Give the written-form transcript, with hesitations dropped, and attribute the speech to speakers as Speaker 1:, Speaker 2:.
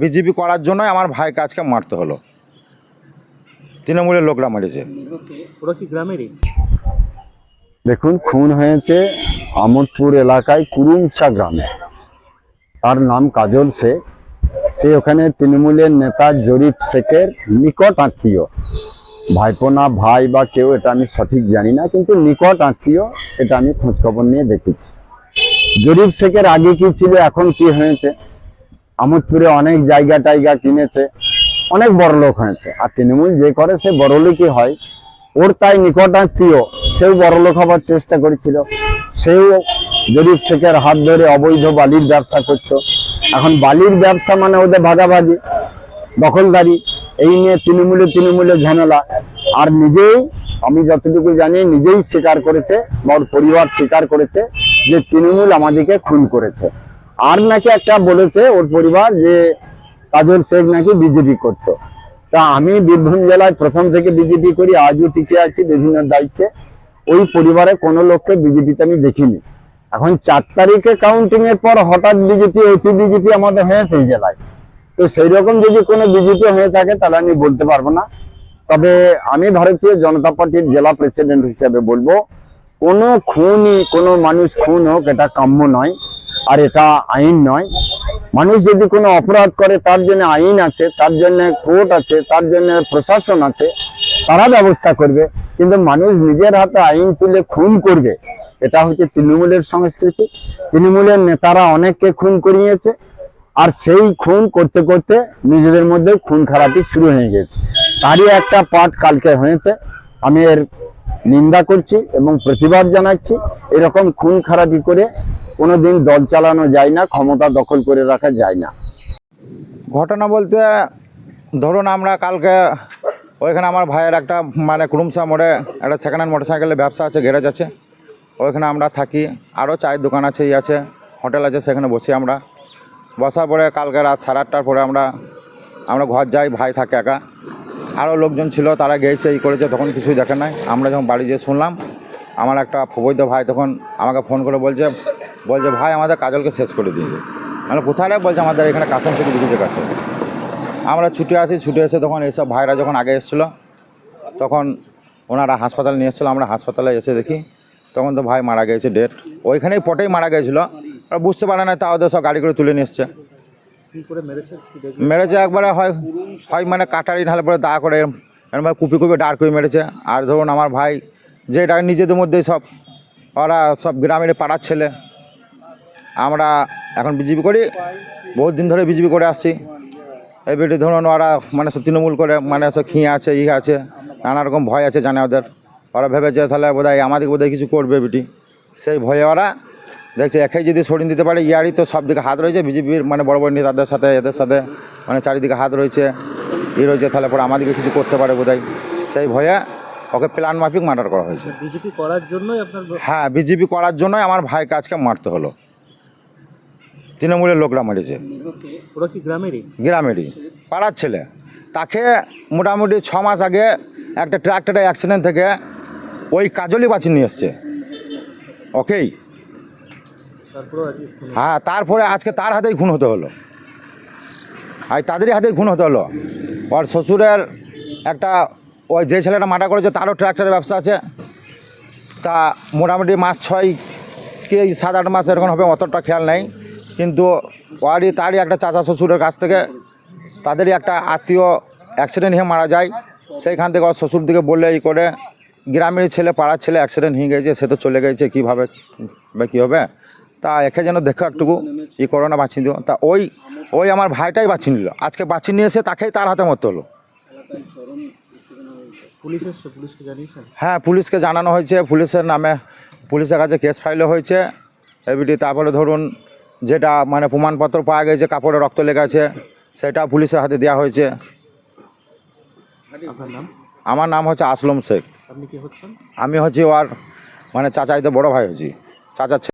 Speaker 1: BJP করার জন্যই আমার ভাইকে আজকে মারতে হলো। তৃণমূলের লোকরা মেরেছে।
Speaker 2: ওরা কি গ্রামেরই?
Speaker 3: দেখুন, খুন হয়েছে আমোদপুর এলাকায় কুরুমসা গ্রামে। তার নাম কাজল শেখ। সে ওখানে তৃণমূলের নেতা জরিফ শেখের নিকট আত্মীয়, ভাইপো না ভাই বা কেউ, এটা আমি সঠিক জানি না, কিন্তু নিকট আত্মীয়, এটা আমি খোঁজখবর নিয়ে দেখেছি। জরিফ শেখের আগে কি ছিল, এখন কি হয়েছে, আমোদপুরে অনেক জায়গা টাইগা কিনেছে, অনেক বড়লোক হয়েছে। আর তৃণমূল যে করে সে বড়লোকই হয়। ওর তাই নিকট আত্মীয়, সেও বড়লোক হবার চেষ্টা করেছিল। সেও জরিফ শেখের হাত ধরে অবৈধ বালির ব্যবসা করত। এখন বালির ব্যবসা মানে ওদের ভাগাভাগি, দখলদারি, এই নিয়ে তৃণমূলে ঝামেলা। আর নিজেই, আমি যতটুকু জানি, নিজেই স্বীকার করেছে বা ওর পরিবার স্বীকার করেছে যে তৃণমূল আমাদেরকে খুন করেছে। আর নাকি একটা বলেছে ওর পরিবার যে কাজল শেখ নাকি বিজেপি করতো। তা আমি বীরভূম জেলায় প্রথম থেকে বিজেপি করি, আজও টিকে আছি বিভিন্ন দায়িত্বে। ওই পরিবারে কোনো লোককে বিজেপিতে আমি দেখিনি। এখন 4 তারিখে কাউন্টিং এর পর হঠাৎ বিজেপি, অতি বিজেপি আমাদের হয়েছে এই জেলায়। তো সেই রকম যদি কোনো বিজেপি হয়ে থাকে তাহলে আমি বলতে পারবো না। তবে আমি ভারতীয় জনতা পার্টির জেলা প্রেসিডেন্ট হিসেবে বলবো, কোনো খুনই, কোনো মানুষ খুন হোক, এটা কাম্য নয়, আর এটা আইন নয়। মানুষ যদি কোনো অপরাধ করে তার জন্য আইন আছে, তার জন্য কোর্ট আছে, তার জন্য প্রশাসন আছে, তারা ব্যবস্থা করবে। কিন্তু মানুষ নিজের হাতে আইন তুলে খুন করবে, এটা হচ্ছে তৃণমূলের সংস্কৃতি। তৃণমূলের নেতারা অনেককে খুন করিয়েছে, আর সেই খুন করতে করতে নিজেদের মধ্যে খুন খারাপি শুরু হয়ে গেছে। তারই একটা পার্ট কালকে হয়েছে। আমি এর নিন্দা করছি এবং প্রতিবাদ জানাচ্ছি। এরকম খুন খারাপি করে কোনোদিন দল চালানো যায় না, ক্ষমতা দখল করে রাখা যায় না।
Speaker 1: ঘটনা বলতে ধরুন, আমরা কালকে ওইখানে আমার ভাইয়ের একটা কুরুমসা মোড়ে একটা সেকেন্ড হ্যান্ড মোটরসাইকেলের ব্যবসা আছে, গ্যারেজ আছে। ওইখানে আমরা থাকি, আরও চায়ের দোকান আছে, আছে, হোটেল আছে, সেখানে বসি। আমরা বসার পরে কালকে রাত 8:30টার পরে আমরা ঘর যাই, ভাই থাকে একা। আরও লোকজন ছিল, তারা গিয়েছে, করেছে, তখন কিছুই দেখে নাই। আমরা যখন বাড়ি যেয়ে শুনলাম, আমার একটা ফুবৈধ ভাই তখন আমাকে ফোন করে বলছে ভাই আমাদের কাজলকে শেষ করে দিয়েছে। মানে কোথায় রে? বলছে আমাদের এখানে কাসেম সিটি ব্রিজের কাছে। আমরা ছুটে এসে তখন এইসব ভাইরা যখন আগে এসেছিলো, তখন ওনারা হাসপাতালে নিয়ে এসেছিলো। আমরা হাসপাতালে এসে দেখি তখন তো ভাই মারা গিয়েছে, ডেট। ওইখানেই পটেই মারা গিয়েছিলো। ওরা বুঝতে পারে না, তা ওদের সব গাড়ি করে তুলে নিয়ে এসছে। মেরেছে একবারে, হয় কাটারি, নাহলে পরে দা করে এরকম কুপি ডার করে মেরেছে। আর ধরুন আমার ভাই, যে এটা নিজেদের মধ্যেই সব, ওরা সব গ্রামের পাড়ার ছেলে। আমরা এখন বিজেপি করি, বহুত দিন ধরে বিজেপি করে আসছি। এই বেটি ধরুন ওরা সব তৃণমূল করে, সব খেয়ে আছে, আছে, নানা রকম ভয় আছে, জানে ওদের। ওরা ভেবেছে তাহলে বোধহয় আমাদেরকে কিছু করবে বেটি। সেই ভয়ে ওরা দেখছে একাই যদি সরিয়ে দিতে পারে, ইয়ারই তো সব দিকে হাত রয়েছে বিজেপির, বড় বড় নেতাদের সাথে, এদের সাথে, চারিদিকে হাত রয়েছে, রয়েছে, তাহলে পরে আমাদেরকে কিছু করতে পারে বোধহয়। সেই ভয়ে ওকে প্ল্যান মাফিক মার্ডার করা হয়েছে।
Speaker 2: বিজেপি করার জন্যই আপনার?
Speaker 1: হ্যাঁ, বিজেপি করার জন্যই আমার ভাইকে আজকে মারতে হলো। তৃণমূলের লোকরা মেরেছে।
Speaker 2: ওরা কি গ্রামেরই?
Speaker 1: গ্রামেরই, পাড়ার ছেলে। তাকে মোটামুটি 6 মাস আগে একটা ট্রাক্টরের অ্যাক্সিডেন্ট থেকে ওই কাজলই বাঁচিয়ে নিয়ে এসছে ওকেই। হ্যাঁ, তারপরে আজকে তার হাতেই খুন হতে হলো, আর তাদেরই হাতেই খুন হতে হলো। ওর শ্বশুরের একটা, ওই যে ছেলেটা মার্ডার করেছে তারও ট্রাক্টরের ব্যবসা আছে। তা মোটামুটি মাস 6 কি 7-8 মাস এরকম হবে, অতটা খেয়াল নেই। কিন্তু তারই একটা চাচা শ্বশুরের কাছ থেকে তাদেরই একটা আত্মীয় অ্যাক্সিডেন্ট হয়ে মারা যায়। সেইখান থেকে ওর শ্বশুর দিকে বললে করে, গ্রামের ছেলে, পাড়ার ছেলে অ্যাক্সিডেন্ট হয়ে গেছে, সে তো চলে গেছে, কীভাবে বা কী হবে। তা একে যেন দেখো একটুকু করোনা বাঁচিয়ে দিও। তা ওই আমার ভাইটাই বাঁচিয়ে নিল, আজকে বাঁচিয়ে নিয়ে এসে তাকেই তার হাতে মরতে হলো। হ্যাঁ, পুলিশকে জানানো হয়েছে, পুলিশের নামে, পুলিশের কাছে কেস ফাইলও হয়েছে এবিডি। তারপরে ধরুন যেটা প্রমাণপত্র পাওয়া গেছে, কাপড়ে রক্ত লেগে আছে, সেটা পুলিশের হাতে দেওয়া হয়েছে। আমার নাম হচ্ছে আসলম শেখ। আমি হচ্ছি ওর চাচাইতে বড় ভাই হচ্ছি, চাচার ছেলে।